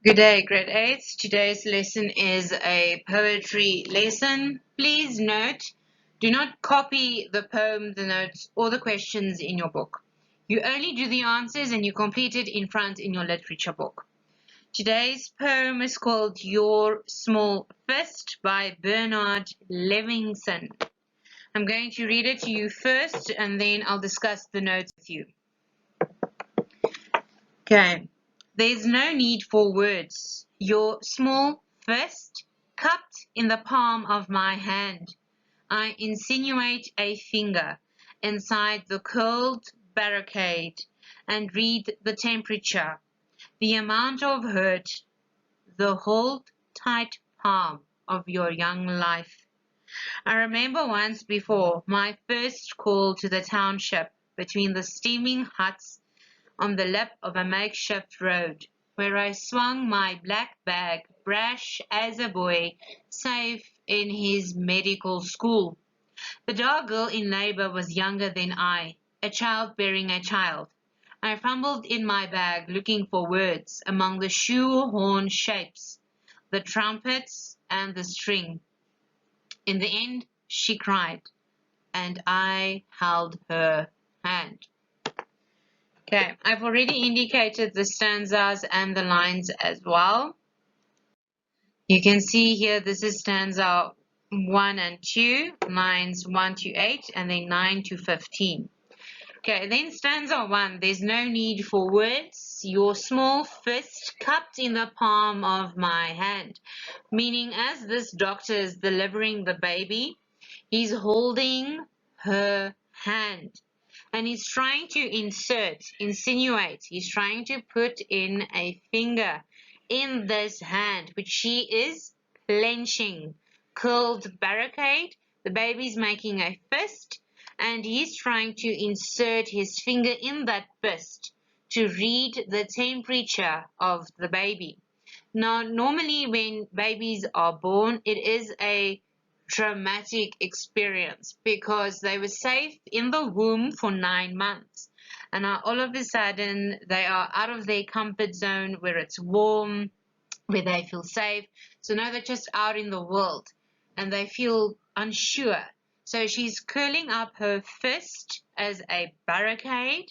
Good day, grade 8. Today's lesson is a poetry lesson. Please note, do not copy the poem, the notes, or the questions in your book. You only do the answers and you complete it in front in your literature book. Today's poem is called Your Small Fist by Bernard Levinson. I'm going to read it to you first and then I'll discuss the notes with you. Okay. There's no need for words. Your small fist, cupped in the palm of my hand. I insinuate a finger inside the cold barricade and read the temperature, the amount of hurt, the hold tight palm of your young life. I remember once before my first call to the township between the steaming huts on the lip of a makeshift road, where I swung my black bag, brash as a boy, safe in his medical school. The dark girl in labor was younger than I, a child bearing a child. I fumbled in my bag looking for words among the shoehorn shapes, the trumpets and the string. In the end, she cried, and I held her hand. Okay, I've already indicated the stanzas and the lines as well. You can see here this is stanza 1 and 2, lines 1 to 8, and then 9 to 15. Okay, then stanza 1, there's no need for words, your small fist cupped in the palm of my hand. Meaning as this doctor is delivering the baby, he's holding her hand. And he's trying to insinuate, he's trying to put in a finger in this hand, which she is clenching. Curled barricade, the baby's making a fist, and he's trying to insert his finger in that fist to read the temperature of the baby. Now, normally when babies are born, it is a traumatic experience because they were safe in the womb for 9 months, and now all of a sudden they are out of their comfort zone where it's warm, where they feel safe. So now they're just out in the world and they feel unsure. So she's curling up her fist as a barricade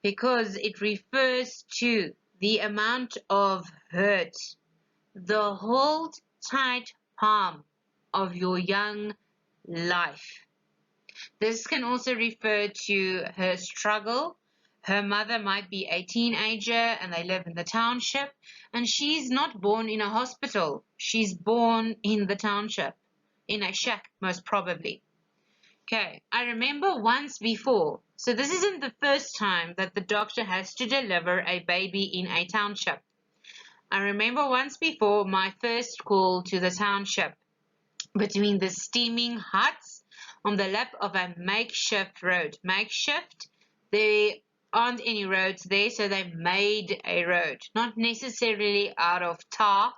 because it refers to the amount of hurt, the hold tight palm of your young life. This can also refer to her struggle. Her mother might be a teenager and they live in the township, and she's not born in a hospital. She's born in the township, in a shack most probably. Okay, I remember once before, so this isn't the first time that the doctor has to deliver a baby in a township. I remember once before my first call to the township between the steaming huts on the lip of a makeshift road. Makeshift, there aren't any roads there, so they made a road. Not necessarily out of tar,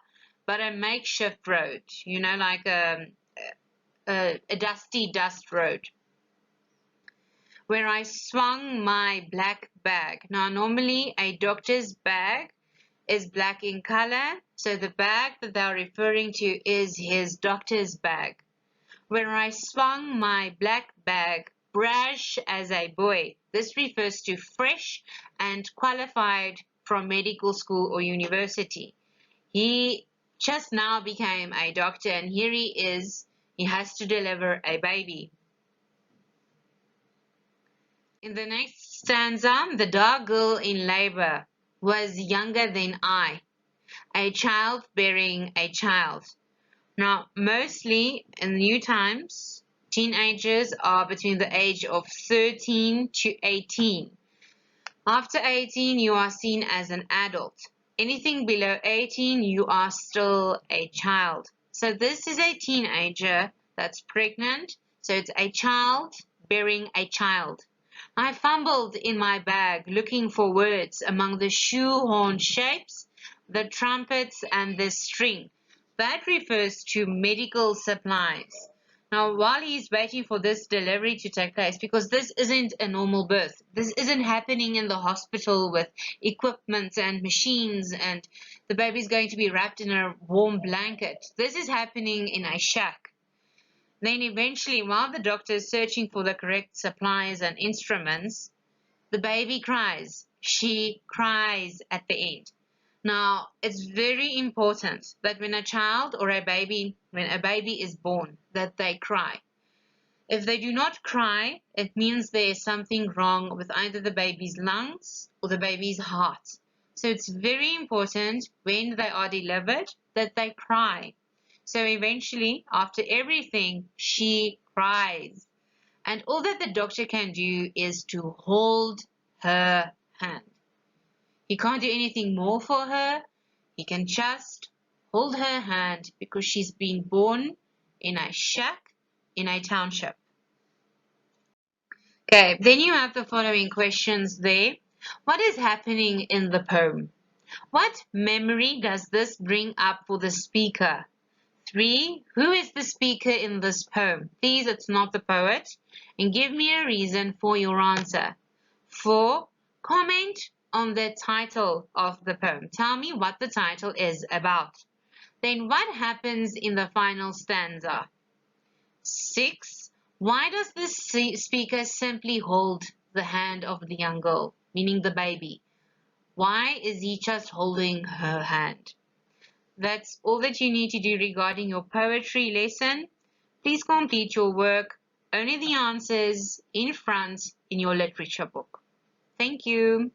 but a makeshift road, you know, like a dusty dust road, where I swung my black bag. Now, normally a doctor's bag is black in color, so the bag that they're referring to is his doctor's bag. Where I swung my black bag, brash as a boy. This refers to fresh and qualified from medical school or university. He just now became a doctor and here he is, he has to deliver a baby. In the next stanza, the dark girl in labor was younger than I, a child bearing a child. Now, mostly in new times, teenagers are between the age of 13 to 18. After 18, you are seen as an adult. Anything below 18, you are still a child. So this is a teenager that's pregnant, so it's a child bearing a child. I fumbled in my bag looking for words among the shoehorn shapes, the trumpets, and the string. That refers to medical supplies. Now, while he's waiting for this delivery to take place, because this isn't a normal birth, this isn't happening in the hospital with equipment and machines and the baby's going to be wrapped in a warm blanket. This is happening in a shack. Then eventually, while the doctor is searching for the correct supplies and instruments, the baby cries. She cries at the end. Now, it's very important that when a child or when a baby is born, that they cry. If they do not cry, it means there is something wrong with either the baby's lungs or the baby's heart. So it's very important when they are delivered that they cry. So eventually, after everything, she cries. And all that the doctor can do is to hold her hand. He can't do anything more for her. He can just hold her hand because she's been born in a shack in a township. Okay, then you have the following questions there. What is happening in the poem? What memory does this bring up for the speaker? 3. Who is the speaker in this poem? Please, it's not the poet. And give me a reason for your answer. 4. Comment on the title of the poem. Tell me what the title is about. Then what happens in the final stanza? 6. Why does the speaker simply hold the hand of the young girl, meaning the baby? Why is he just holding her hand? That's all that you need to do regarding your poetry lesson. Please complete your work. Only the answers in front in your literature book. Thank you.